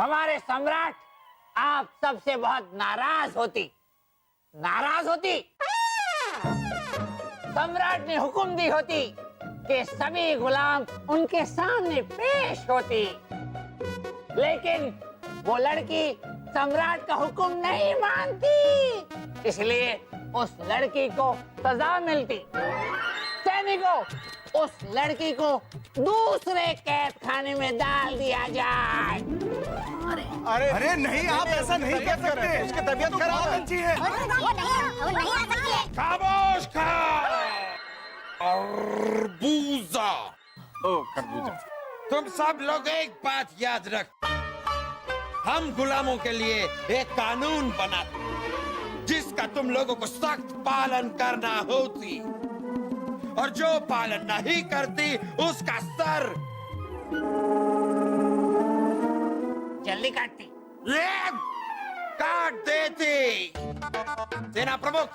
हमारे सम्राट आप सबसे बहुत नाराज होती। सम्राट ने हुक्म दी होती कि सभी गुलाम उनके सामने पेश होती, लेकिन वो लड़की सम्राट का हुक्म नहीं मानती, इसलिए उस लड़की को सजा मिलती। सैनिकों, उस लड़की को दूसरे कैद खाने में डाल दिया जाए। अरे नहीं, आप ऐसा नहीं कर सकते, उसकी तबीयत खराब है। खामोश खरबूजा। ओ खरबूजा, तुम सब लोग एक बात याद रख, हम गुलामों के लिए एक कानून बनाते जिसका तुम लोगों को सख्त पालन करना होती, और जो पालन नहीं करती उसका सर जल्दी काटती, काट देती। सेना प्रमुख,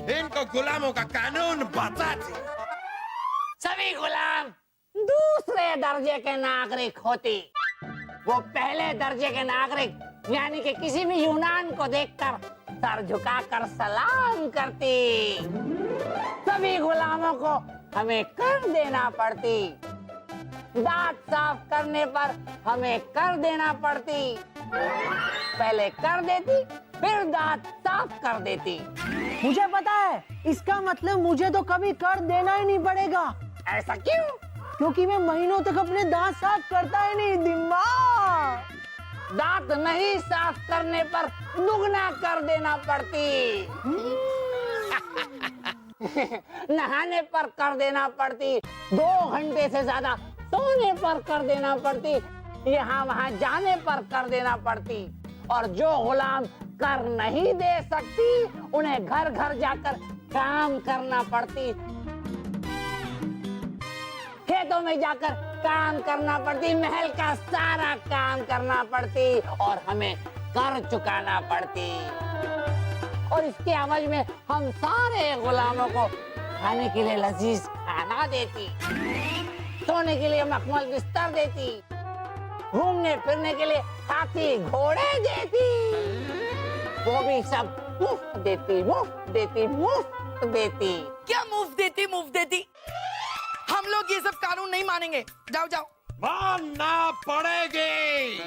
इनको गुलामों का कानून बताते। सभी गुलाम दूसरे दर्जे के नागरिक होती। वो पहले दर्जे के नागरिक यानी कि किसी भी यूनान को देखकर सर झुकाकर सलाम करती। सभी गुलामों को हमें कर देना पड़ती। दांत साफ करने पर हमें कर देना पड़ती। पहले कर देती, फिर दांत साफ कर देती। मुझे पता है, इसका मतलब मुझे तो कभी कर देना ही नहीं पड़ेगा। ऐसा क्यों? क्योंकि मैं महीनों तक अपने दांत साफ करता ही नहीं। दिमाग दांत नहीं साफ करने पर दुगना कर देना पड़ती। नहाने पर कर देना पड़ती। 2 घंटे से ज्यादा सोने पर कर देना पड़ती। यहाँ वहाँ जाने पर कर देना पड़ती। और जो गुलाम कर नहीं दे सकती, उन्हें घर घर जाकर काम करना पड़ती। खेतों में जाकर काम करना पड़ती, महल का सारा काम करना पड़ती, और हमें कर चुकाना पड़ती। और इसके एवज में हम सारे गुलामों को खाने के लिए लजीज खाना देती, सोने के लिए मखमल बिस्तर देती, घूमने फिरने के लिए हाथी घोड़े देती। वो भी सब मुफ्त देती, मुफ्त देती, मुफ्त देती। क्या मुफ्त देती? हम लोग ये सब कानून नहीं मानेंगे। जाओ जाओ। मानना पड़ेगी।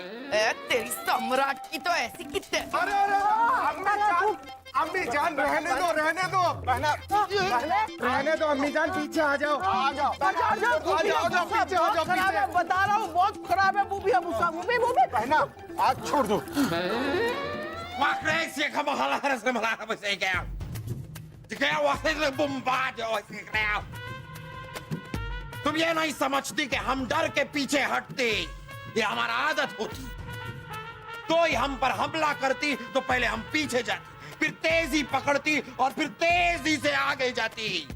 तेरी सम्राट की तो ऐसी कितने। अरे अम्मी जान, रहने दो रहने दो अम्मी जान, पीछे आ जाओ। पीछे आ जाओ। बता रहा हूँ, बहुत खराब है। बहना, हाथ छोड़ दो। तुम ये नहीं समझती कि हम डर के पीछे हटते, ये हमारा आदत होती। कोई हम पर हमला करती तो पहले हम पीछे जाती, फिर तेजी पकड़ती और फिर तेजी से आगे जाती।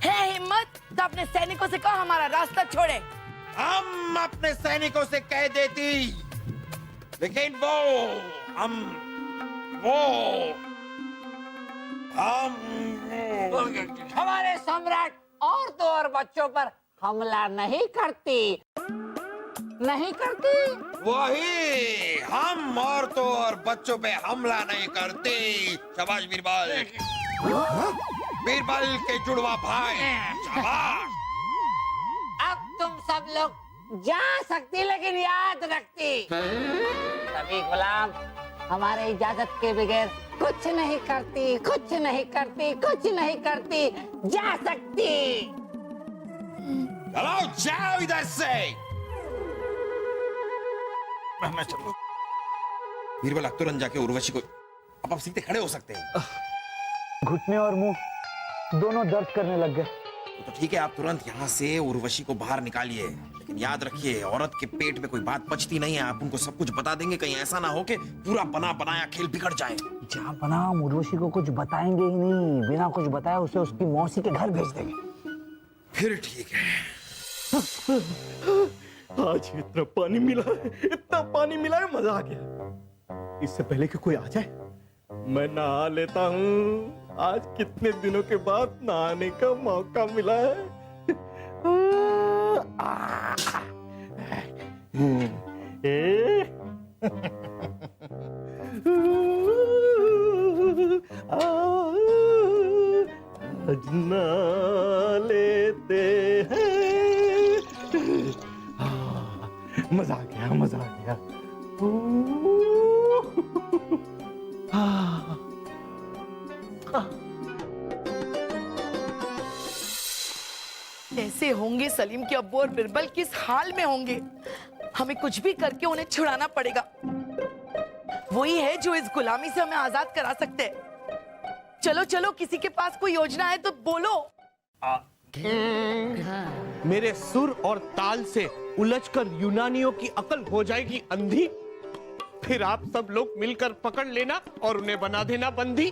है हिम्मत तो अपने सैनिकों से कहो हमारा रास्ता छोड़े। हम अपने सैनिकों से कह देती, लेकिन हम हमारे सम्राट औरतों और बच्चों पर हमला नहीं करती। वही, हम औरतों और बच्चों पे हमला नहीं करते। शाबाश बीरबल, बीरबल के जुड़वा भाई, शाबाश। अब तुम सब लोग जा सकती, लेकिन याद रखती, सभी गुलाम हमारे इजाजत के बगैर कुछ नहीं करती। जा सकती। चलो जाओ इधर से। बीरबल, अब तुरंत जाके उर्वशी को, अब आप सीधे खड़े हो सकते हैं। घुटने और मुंह दोनों दर्द करने लग गए। तो ठीक है, आप तुरंत यहाँ से उर्वशी को बाहर निकालिए, लेकिन याद रखिए, औरत के पेट में कोई बात पचती नहीं है। आप उनको सब कुछ बता देंगे, कहीं ऐसा ना हो कि पूरा बना बनाया खेल बिगड़ जाए। जहाँ बना, हम उर्वशी को कुछ बताएंगे ही नहीं। बिना कुछ बताए उसे उसकी मौसी के घर भेज देंगे। फिर ठीक है। आज इतना पानी मिला है, मजा आ गया। इससे पहले कि कोई आ जाए, मैं नहा लेता हूँ। आज कितने दिनों के बाद नहाने का मौका मिला है। आज ना लेते हैं। मजा आ गया, मजा आ गया। कैसे होंगे सलीम के अब्बू और बिरबल, किस हाल में होंगे? हमें कुछ भी करके उन्हें छुड़ाना पड़ेगा। वही है जो इस गुलामी से हमें आजाद करा सकते हैं। चलो चलो, किसी के पास कोई योजना है तो बोलो। मेरे सुर और ताल से उलझकर यूनानियों की अकल हो जाएगी अंधी। फिर आप सब लोग मिलकर पकड़ लेना और उन्हें बना देना बंदी।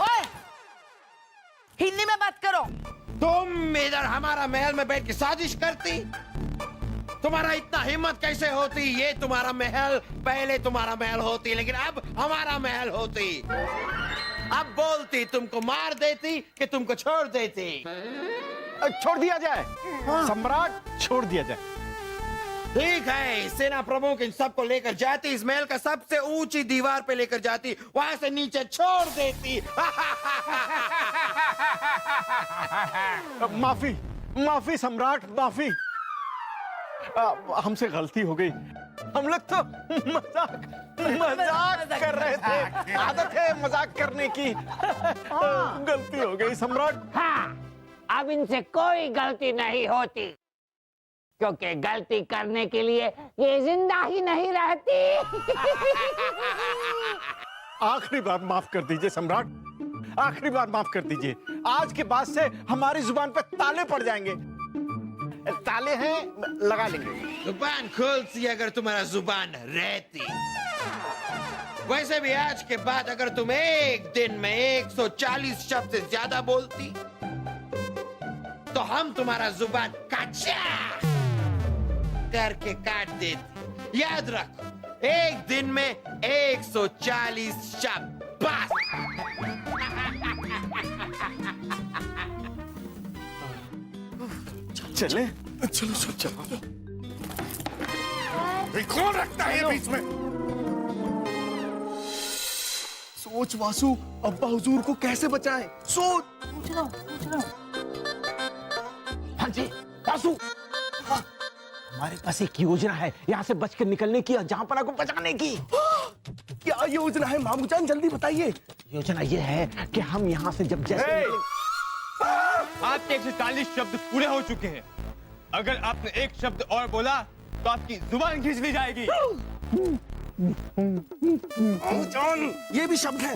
ओए, हिंदी में बात करो। तुम इधर हमारा महल में बैठ के साजिश करती? तुम्हारा इतना हिम्मत कैसे होती? ये तुम्हारा महल, पहले तुम्हारा महल होती लेकिन अब हमारा महल होती। अब बोलती तुमको मार देती कि तुमको छोड़ देती? छोड़ दिया जाए सम्राट, छोड़ दिया जाए। ठीक है, सेना प्रमुख इन सबको लेकर जाती, इस महल का सबसे ऊंची दीवार पे लेकर जाती, वहां से नीचे छोड़ देती। माफी माफी सम्राट, माफी। हमसे गलती हो गई। हम लोग तो मजाक कर रहे थे। आदत है मजाक करने की। गलती हो गई सम्राट। हाँ, अब इनसे कोई गलती नहीं होती, क्योंकि गलती करने के लिए ये जिंदा ही नहीं रहती। आखिरी बार माफ कर दीजिए सम्राट, आखिरी बार माफ कर दीजिए। आज के बाद से हमारी जुबान पे ताले पड़ जाएंगे। ताले हैं, लगा लेंगे। जुबान खोलती अगर तुम्हारा जुबान रहती। वैसे भी आज के बाद अगर तुम एक दिन में 140 शब्द से ज्यादा बोलती तो हम तुम्हारा जुबान काचा करके काट देती। याद रखो, एक दिन में 140 शब्द बस। चले चलो चलो चलो। कौन रखता है बीच में? सोच वासु, अब्बा हुजूर को कैसे बचाएं? सोच। हाँ जी वासु, हाँ, हमारे पास एक योजना है यहाँ से बचकर निकलने की और जहाँपना को बचाने की। क्या योजना है मामूजान, जल्दी बताइए। योजना ये है कि हम यहाँ से जब जैसे आपके 140 शब्द पूरे हो चुके हैं। अगर आपने एक शब्द और बोला तो आपकी जुबान खींच ली जाएगी। मामूजान, ये भी शब्द है।